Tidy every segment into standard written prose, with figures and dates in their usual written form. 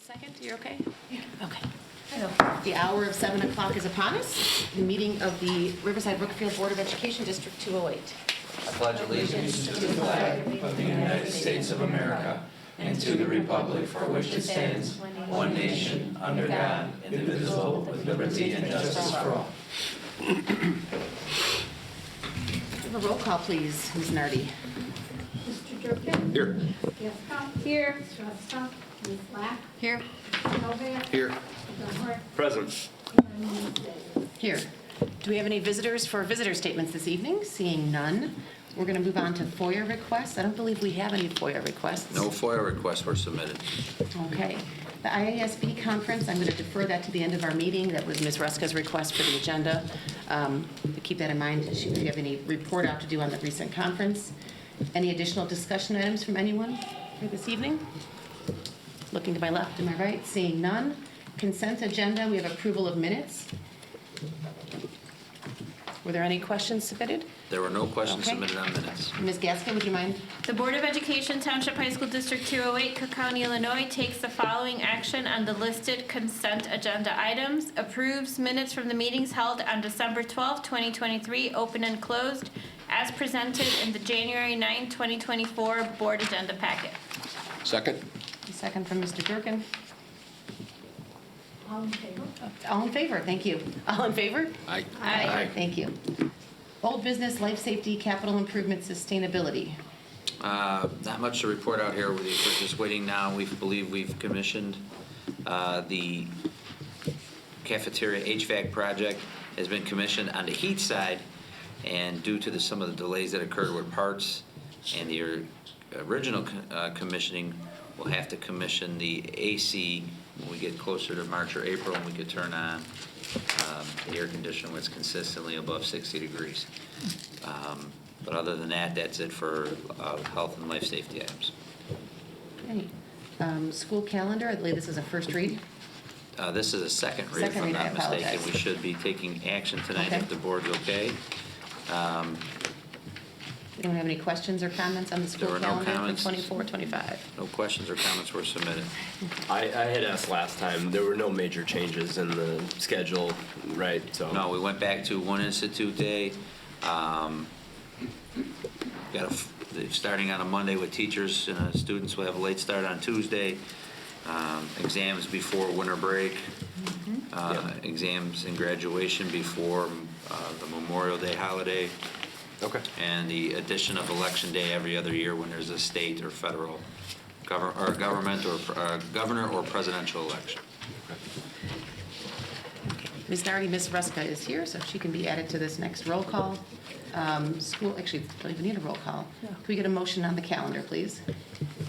second? You're okay? Yeah. Okay. The hour of 7 o'clock is upon us. The meeting of the Riverside Brookfield Board of Education, District 208. I pledge allegiance to the flag of the United States of America and to the republic for which it stands, one nation, under God, indivisible, with liberty and justice for all. Have a roll call, please, Ms. Nardi. Mr. Durkin? Here. Ms. Scott? Here. Mr. Ruska? Ms. Black? Here. Mr. Novak? Here. Mr. Hort? Present. And Ms. Davis. Here. Do we have any visitors for visitor statements this evening? Seeing none, we're going to move on to FOIA requests. I don't believe we have any FOIA requests. No FOIA requests were submitted. Okay. The IASB conference, I'm going to defer that to the end of our meeting. That was Ms. Ruska's request for the agenda. Keep that in mind. If you have any report out to do on the recent conference. Any additional discussion items from anyone for this evening? Looking to my left and my right, seeing none. Consent agenda, we have approval of minutes. Were there any questions submitted? There were no questions Okay. submitted on minutes. Ms. Gasko, would you mind? The Board of Education, Township High School District 208, Cook County, Illinois, takes the following action on the listed consent agenda items. Approves minutes from the meetings held on December 12, 2023, open and closed, as presented in the January 9, 2024 Board Agenda Packet. Second? A second from Mr. Durkin. All in favor? All in favor, thank you. All in favor? Aye. Aye. Thank you. Old business, life safety, capital improvement, sustainability. Not much to report out here. We're just waiting now. We believe we've commissioned the cafeteria HVAC project has been commissioned on the heat side, and due to some of the delays that occurred with parts and the original commissioning, we'll have to commission the AC when we get closer to March or April, and we could turn on the air conditioner when it's consistently above 60 degrees. But other than that, that's it for health and life safety items. Okay. School calendar, I believe this is a first read. This is a second read, if Second I'm read, I not mistaken. apologize. We should be taking action tonight Okay. if the board's okay. You don't have any questions or comments on the school There were no calendar for comments. 24-25? No questions or comments were submitted. I had asked last time, there were no major changes in the schedule, right? So No, we went back to one institute day. Starting on a Monday with teachers and students. We'll have a late start on Tuesday. Exams before winter break. Exams and graduation before the Memorial Day holiday. Okay. And the addition of election day every other year when there's a state or federal government or governor or presidential election. Ms. Nardi, Ms. Ruska is here, so she can be added to this next roll call. School, actually, don't even need a roll call. Can we get a motion on the calendar, please?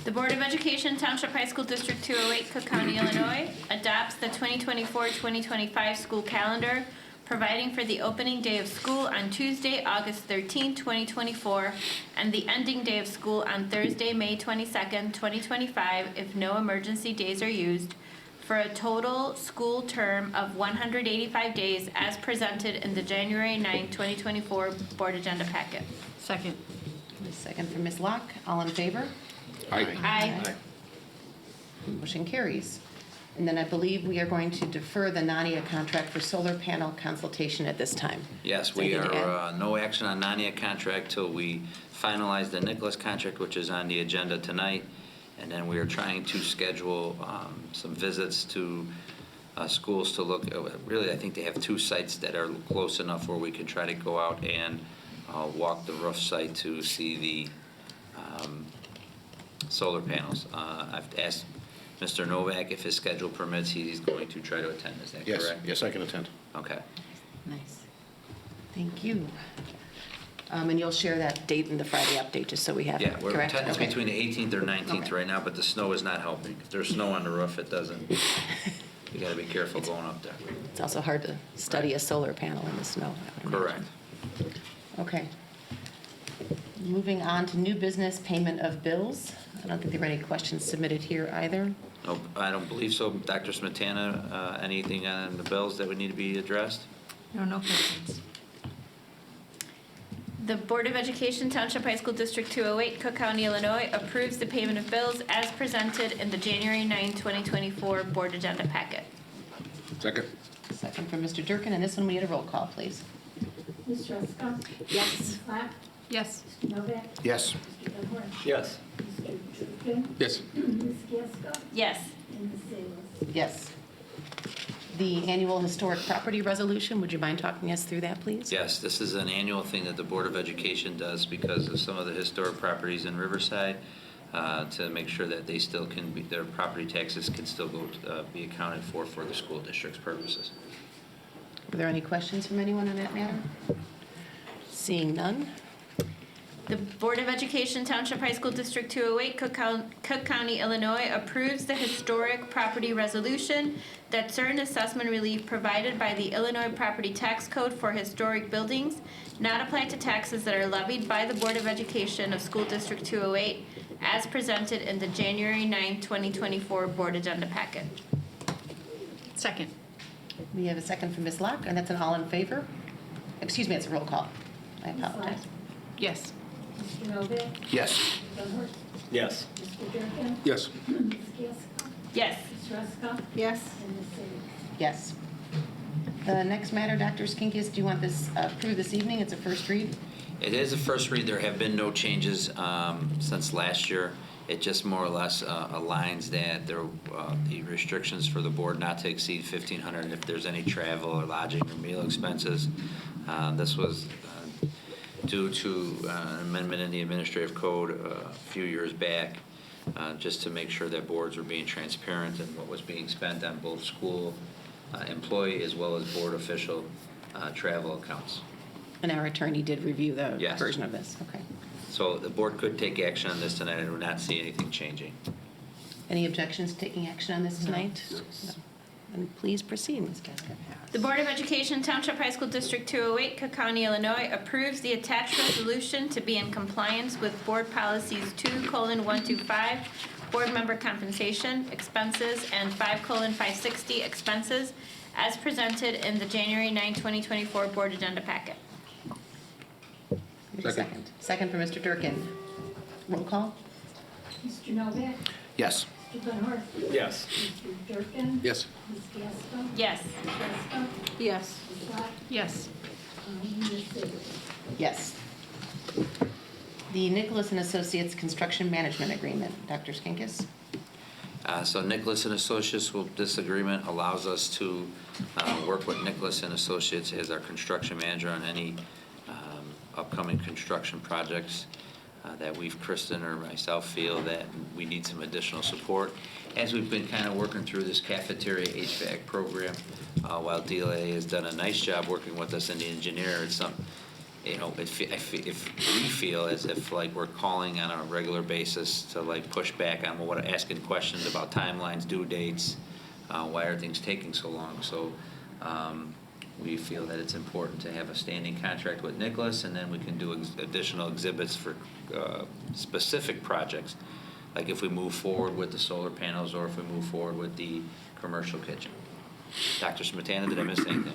The Board of Education, Township High School District 208, Cook County, Illinois, adopts the 2024-2025 school calendar, providing for the opening day of school on Tuesday, August 13, 2024, and the ending day of school on Thursday, May 22, 2025, if no emergency days are used, for a total school term of 185 days as presented in the January 9, 2024 Board Agenda Packet. Second. A second from Ms. Locke. All in favor? Aye. Motion carries. And then I believe we are going to defer the NANIA contract for solar panel consultation at this time. Yes, Is there we anything to are, add? no action on NANIA contract till we finalize the Nicholas contract, which is on the agenda tonight. And then we are trying to schedule some visits to schools to look, really I think they have two sites that are close enough where we can try to go out and walk the roof site to see the solar panels. I've asked Mr. Novak if his schedule permits, he's going to try to attend, is that Yes, correct? yes, I can attend. Okay. Nice. Thank you. And you'll share that date in the Friday update, just so we have Yeah, it, we're correct? it's Okay. between the 18th or 19th Okay. right now, but the snow is not helping. If there's snow on the roof, it doesn't, you gotta be careful going up there. It's also hard to study Right. a solar panel in the snow. I would Correct. imagine. Okay. Moving on to new business payment of bills. I don't think there were any questions submitted here either. No, I don't believe so. Dr. Smetana, anything on the bills that would need to be addressed? No questions. The Board of Education Township High School District 208, Cook County, Illinois approves the payment of bills as presented in the January 9, 2024 board agenda packet. Second. Second from Mr. Durkin, and this one we need a roll call, please. Ms. Ruska? Yes. Ms. Slack? Yes. Mr. Novak? Yes. Mr. Dunhorn? Yes. Mr. Durkin? Yes. Ms. Gasko? Yes. And Ms. Salas? Yes. The annual historic property resolution, would you mind talking us through that, please? Yes, this is an annual thing that the Board of Education does because of some of the historic properties in Riverside, to make sure that they still can be, their property taxes can still go, be accounted for the school district's purposes. Were there any questions from anyone on that matter? Seeing none? The Board of Education Township High School District 208, Cook County, Illinois approves the historic property resolution that certain assessment relief provided by the Illinois Property Tax Code for historic buildings not apply to taxes that are levied by the Board of Education of School District 208 as presented in the January 9, 2024 board agenda packet. Second. We have a second from Ms. Locke, and that's an all in favor? Excuse me, it's a roll call. I Ms. Slack? apologize. Yes. Mr. Novak? Yes. Mr. Dunhorn? Yes. Mr. Durkin? Yes. Ms. Gasko? Yes. Ms. Ruska? Yes. And Ms. Salas? Yes. The next matter, Dr. Skinkis, do you want this approved this evening? It's a first read? It is a first read. There have been no changes since last year. It just more or less aligns that there, the restrictions for the board not to exceed $1,500 if there's any travel or lodging or meal expenses. This was due to an amendment in the administrative code a few years back, just to make sure that boards were being transparent in what was being spent on both school employee as well as board official travel accounts. And our attorney did review the Yes. version of this. Okay. So the board could take action on this tonight. I do not see anything changing. Any objections to taking action on this tonight? No. Then please proceed, Ms. Gasko. The Board of Education Township High School District 208, Cook County, Illinois approves the attached resolution to be in compliance with Board Policies 2:125, Board Member Compensation, Expenses, and 5:560, Expenses, as presented in the January 9, 2024 Board Agenda Packet. Second. Second for Mr. Durkin. Roll call? Mr. Novak? Yes. Mr. Dunhorn? Yes. Mr. Durkin? Yes. Ms. Gasko? Yes. Ms. Ruska? Yes. Ms. Slack? Yes. And Ms. Salas? Yes. The Nicholas and Associates Construction Management Agreement. Dr. Skinkis? So Nicholas and Associates, this agreement allows us to work with Nicholas and Associates as our construction manager on any upcoming construction projects that Kristen or myself feel that we need some additional support. As we've been kind of working through this cafeteria HVAC program, while DLA has done a nice job working with us and the engineer, it's something, if we feel as if like we're calling on a regular basis to like push back on asking questions about timelines, due dates, why are things taking so long. So we feel that it's important to have a standing contract with Nicholas, and then we can do additional exhibits for specific projects, like if we move forward with the solar panels or if we move forward with the commercial kitchen. Dr. Smetana, did I miss anything?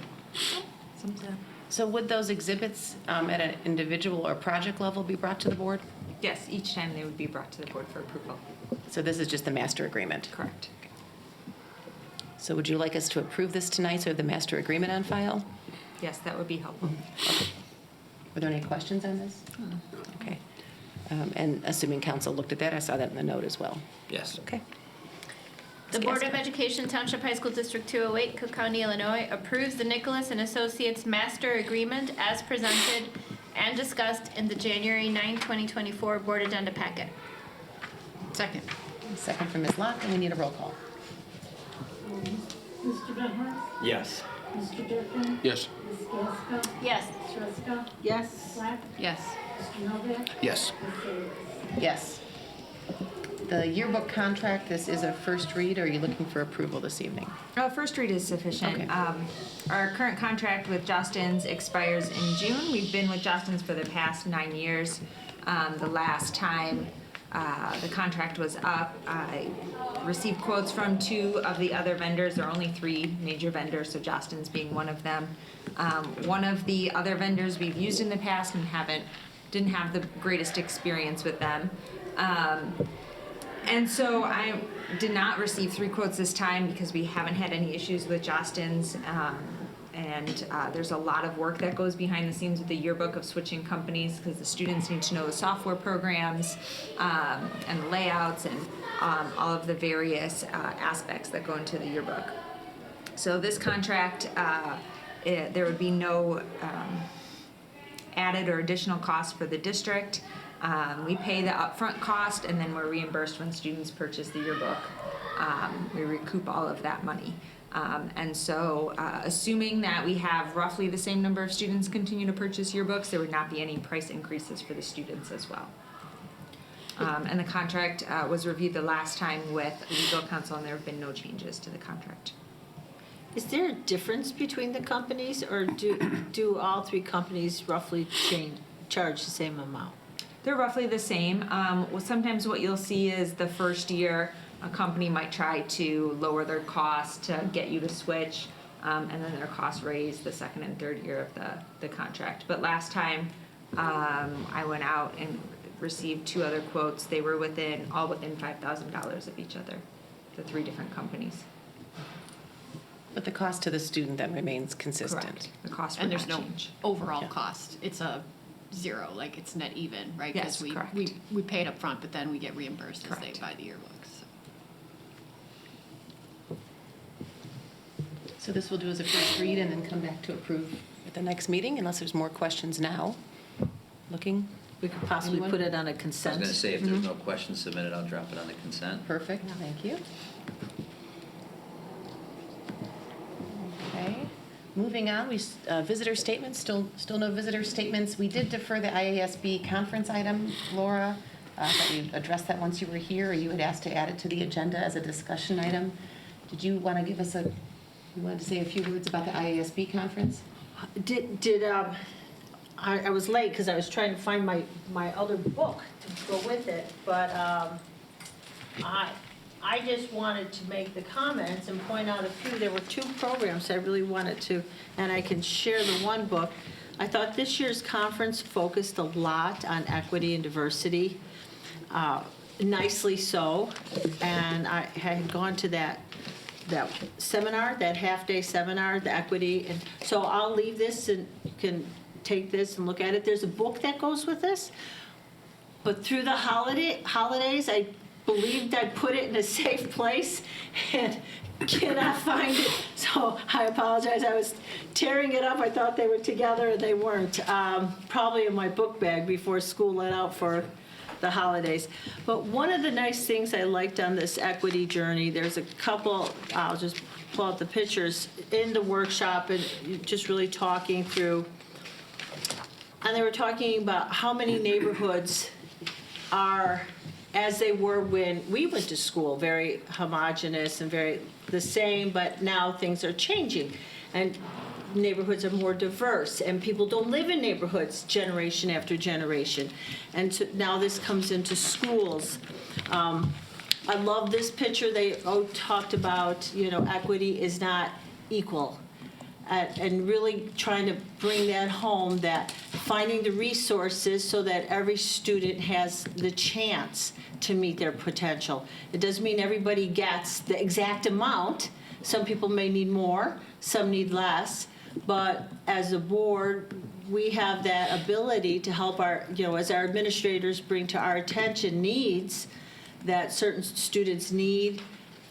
So would those exhibits at an individual or project level be brought to the board? Yes, each time they would be brought to the board for approval. So this is just the master agreement? Correct. So would you like us to approve this tonight so we have the master agreement on file? Yes, that would be helpful. Were there any questions on this? Okay. And assuming council looked at that, I saw that in the note as well. Yes. Okay. The Ms. Board of Gasko? Education Township High School District 208, Cook County, Illinois approves the Nicholas and Associates Master Agreement as presented and discussed in the January 9, 2024 Board Agenda Packet. Second. Second from Ms. Locke, and we need a roll call. Mr. Dunhorn? Yes. Mr. Durkin? Yes. Ms. Gasko? Yes. Ms. Ruska? Yes. Ms. Slack? Yes. Mr. Novak? Yes. Ms. Salas? Yes. The yearbook contract, this is a first read, or are you looking for approval this evening? First read is sufficient. Okay. Our current contract with Justin's expires in June. We've been with Justin's for the past 9 years. The last time the contract was up, I received quotes from 2 of the other vendors. There are only 3 major vendors, so Justin's being one of them. One of the other vendors we've used in the past and haven't didn't have the greatest experience with them. And so I did not receive 3 quotes this time because we haven't had any issues with Jostens. There's a lot of work that goes behind the scenes with the yearbook of switching companies because the students need to know the software programs and the layouts and all of the various aspects that go into the yearbook. So this contract, there would be no added or additional cost for the district. We pay the upfront cost and then we're reimbursed when students purchase the yearbook. We recoup all of that money. Assuming that we have roughly the same number of students continue to purchase yearbooks, there would not be any price increases for the students as well. And the contract was reviewed the last time with legal counsel and there have been no changes to the contract. Is there a difference between the companies, or do all 3 companies roughly charge the same amount? They're roughly the same. Sometimes what you'll see is the first year a company might try to lower their cost to get you to switch, and then their costs raise the second and third year of the contract. But last time I went out and received 2 other quotes. They were all within $5,000 of each other, the 3 different companies. But the cost to the student then remains consistent. Correct. The cost And would there's not no change. overall Yeah. cost. It's a zero, like it's net even, right? Yes, 'Cause correct. we pay it up front, but then we get reimbursed as they Correct. buy the yearbooks. So this we'll do as a first read and then come back to approve at the next meeting, unless there's more questions now. Looking, We could possibly Anyone? put it on a I was consent. going to say, if there's no questions submitted, I'll drop it on the consent. perfect, thank you. Okay, moving on, visitor statements, still no visitor statements. We did defer the IASB conference item, Laura. I thought you addressed that once you were here, or you had asked to add it to the agenda as a discussion item. Did you want to give us you wanted to say a few words about the IASB conference? I was late because I was trying to find my other book to go with it, but I just wanted to make the comments and point out a few. There were 2 programs I really wanted to, and I can share the one book. I thought this year's conference focused a lot on equity and diversity, nicely so, and I had gone to that seminar, that half-day seminar, the equity, and so I'll leave this and you can take this and look at it. There's a book that goes with this, but through the holidays, I believed I'd put it in a safe place and cannot find it. So I apologize. I was tearing it up. I thought they were together and they weren't. Probably in my book bag before school let out for the holidays. But one of the nice things I liked on this equity journey, there's a couple, I'll just pull out the pictures, in the workshop and just really talking through. And they were talking about how many neighborhoods are, as they were when we went to school, very homogeneous and very the same, but now things are changing. And neighborhoods are more diverse, and people don't live in neighborhoods generation after generation. And so now this comes into schools. I love this picture. They talked about, equity is not equal. And really trying to bring that home, that finding the resources so that every student has the chance to meet their potential. It doesn't mean everybody gets the exact amount. Some people may need more, some need less, but as a board, we have that ability to help as our administrators bring to our attention needs that certain students need.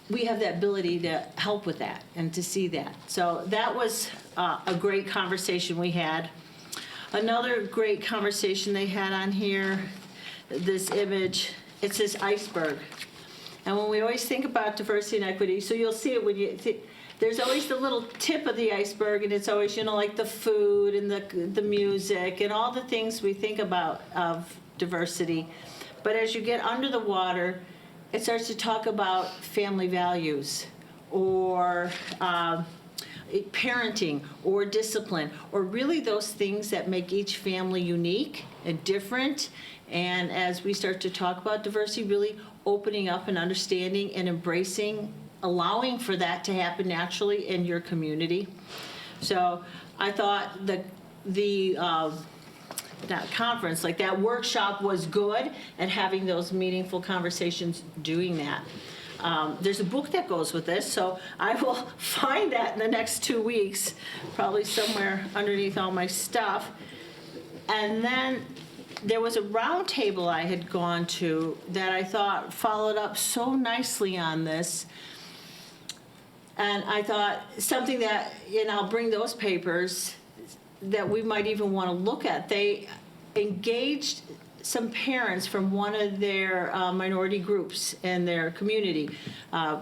We have that ability to help with that and to see that. So that was a great conversation we had. Another great conversation they had on here, this image, it's this iceberg. And when we always think about diversity and equity, so you'll see it when there's always the little tip of the iceberg, and it's always, like the food and the music and all the things we think about of diversity. But as you get under the water, it starts to talk about family values or parenting or discipline, or really those things that make each family unique and different. And as we start to talk about diversity, really opening up and understanding and embracing, allowing for that to happen naturally in your community. So I thought the conference, like that workshop was good at having those meaningful conversations doing that. There's a book that goes with this, so I will find that in the next 2 weeks, probably somewhere underneath all my stuff. And then there was a round table I had gone to that I thought followed up so nicely on this. And I thought something that, and I'll bring those papers, that we might even want to look at. They engaged some parents from one of their minority groups in their community. And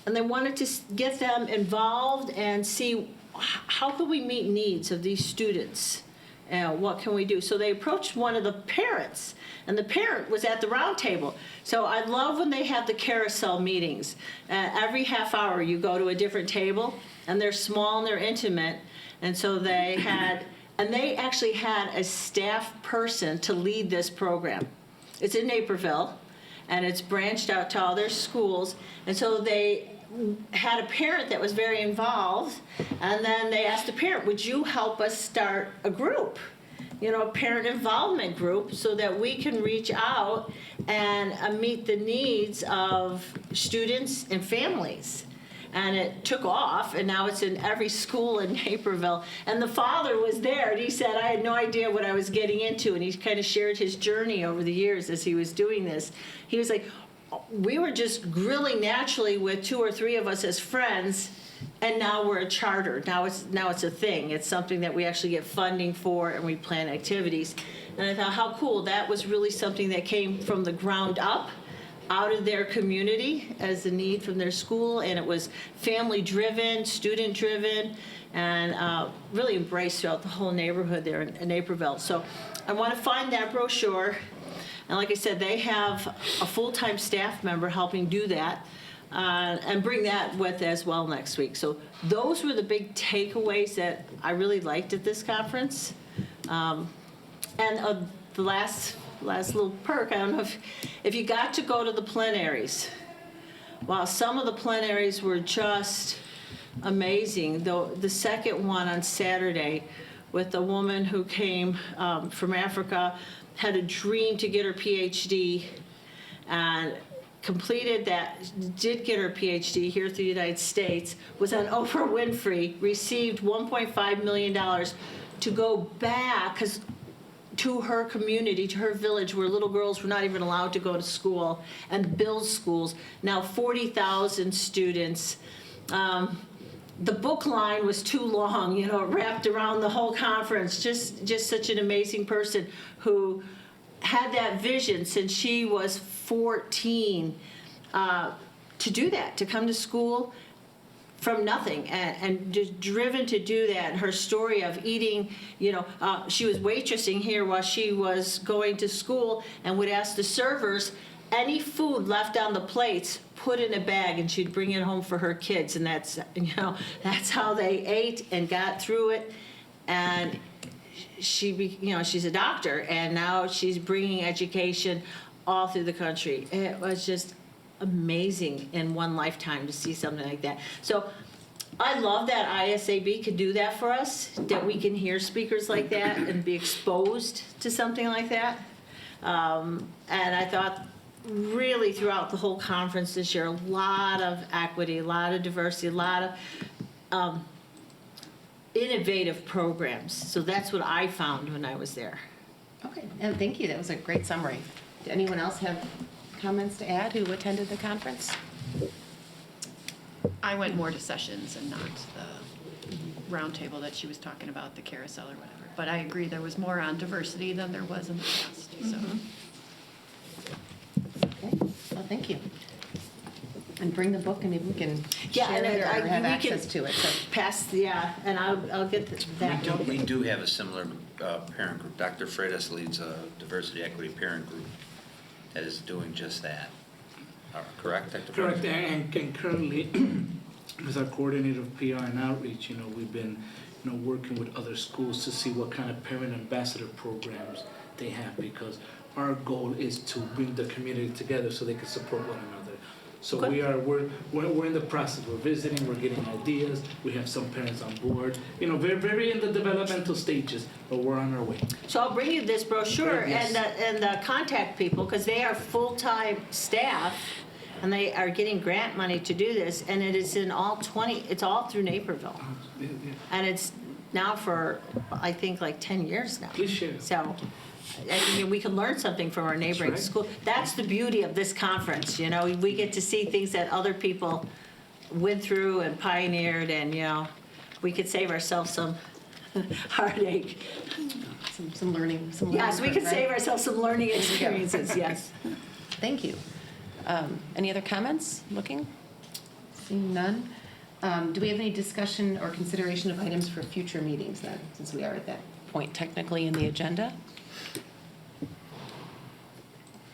they wanted to get them involved and see how can we meet needs of these students. What can we do? So they approached one of the parents, and the parent was at the round table. So I love when they have the carousel meetings. Every half hour you go to a different table, and they're small and they're intimate. And so they actually had a staff person to lead this program. It's in Naperville, and it's branched out to all their schools. And so they had a parent that was very involved, and then they asked the parent, would you help us start a group, a parent involvement group, so that we can reach out and meet the needs of students and families. And it took off, and now it's in every school in Naperville. And the father was there, and he said, I had no idea what I was getting into, and he kind of shared his journey over the years as he was doing this. He was like, we were just grilling naturally with 2 or 3 of us as friends, and now we're a charter. Now it's a thing. It's something that we actually get funding for, and we plan activities. And I thought, how cool. That was really something that came from the ground up, out of their community as a need from their school, and it was family-driven, student-driven, and really embraced throughout the whole neighborhood there in Naperville. So I want to find that brochure. And like I said, they have a full-time staff member helping do that, and bring that with as well next week. So those were the big takeaways that I really liked at this conference. And the last little perk, I don't know if you got to go to the plenaries. Wow, some of the plenaries were just amazing. The second one on Saturday with a woman who came from Africa, had a dream to get her PhD, and completed that, did get her PhD here through the United States, was on Oprah Winfrey, received $1.5 million to go back to her community, to her village, where little girls were not even allowed to go to school, and build schools. Now 40,000 students. The book line was too long, it wrapped around the whole conference. Just such an amazing person who had that vision since she was 14 to do that, to come to school from nothing, and just driven to do that. And her story of eating, she was waitressing here while she was going to school, and would ask the servers, any food left on the plates, put in a bag, and she'd bring it home for her kids. And that's how they ate and got through it. And she's a doctor, and now she's bringing education all through the country. It was just amazing in one lifetime to see something like that. So I love that ISAB could do that for us, that we can hear speakers like that and be exposed to something like that. And I thought really throughout the whole conference this year, a lot of equity, a lot of diversity, a lot of innovative programs. So that's what I found when I was there. Okay, and thank you. That was a great summary. Did anyone else have comments to add who attended the conference? I went more to sessions and not the roundtable that she was talking about, the carousel or whatever. But I agree, there was more on diversity than there was in the past, so. Okay, well, thank you. And bring the book, and maybe we can Yeah, share and it or have we can access to it. So and I'll get that. We do have a similar parent group. Dr. Freitas leads a diversity equity parent group that is doing just that. Correct, Dr. Correct, Freitas? and currently, with our coordinator of PR and outreach, we've been, working with other schools to see what kind of parent ambassador programs they have, because our goal is to bring the community together so they can support one another. So Good. we're in the process. We're visiting, we're getting ideas. We have some parents on board. You know, very in the developmental stages, but we're on our way. So I'll bring you this brochure Yes. and the contact people, because they are full-time staff, and they are getting grant money to do this, and it is in it's all through Naperville. Yeah. And it's now for, I think, like 10 years now. Please share. So, I mean, we can learn something from our neighboring right. school. That's the beauty of this conference, you know, we get to see things that other people went through and pioneered, and, you know, we could save ourselves some heartache. Some learning, Yes, we could right? save ourselves some learning go. experiences, yes. Thank you. Any other comments? Looking? Seeing none. Do we have any discussion or consideration of items for future meetings then, since we are at that point technically in the agenda?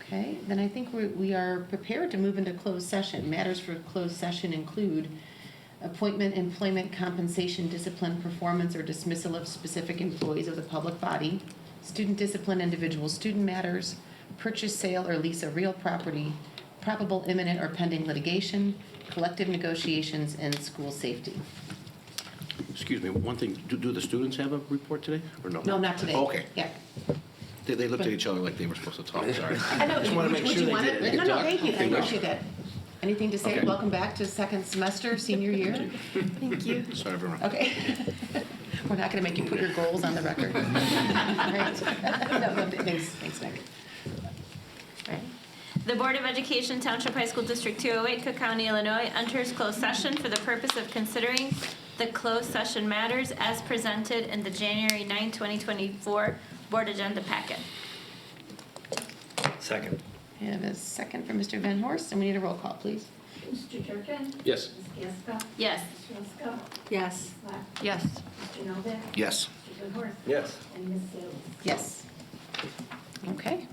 Okay, then I think we are prepared to move into closed session. Matters for closed session include appointment, employment, compensation, discipline, performance, or dismissal of specific employees of the public body, student discipline, individual student matters, purchase, sale, or lease of real property, probable imminent or pending litigation, collective negotiations, and school safety. Excuse me, one thing, do the students have a report today, or no? No, not today. Okay. Yeah. They looked at each other like they were supposed to talk, sorry. I know, Just wanna make would sure you they want did. it? No, thank you, I Okay, good. appreciate that. Anything to say? Okay. Welcome back to second semester, senior year. Thank you. Sorry, everyone. Okay. We're not going to make you put your goals on the record. Right. No, thanks, Nick. Right. The Board of Education Township High School District 208, Cook County, Illinois, enters closed session for the purpose of considering the closed session matters as presented in the January 9, 2024 Board Agenda Packet. Second. We have a second from Mr. Van Horst, and we need a roll call, please. Mr. Durkin? Yes. Ms. Gasko? Yes. Ms. Ruska? Yes. Slack? Yes. Mr. Novak? Yes. Mr. Van Horst? Yes. And Ms. Salis? Yes. Okay.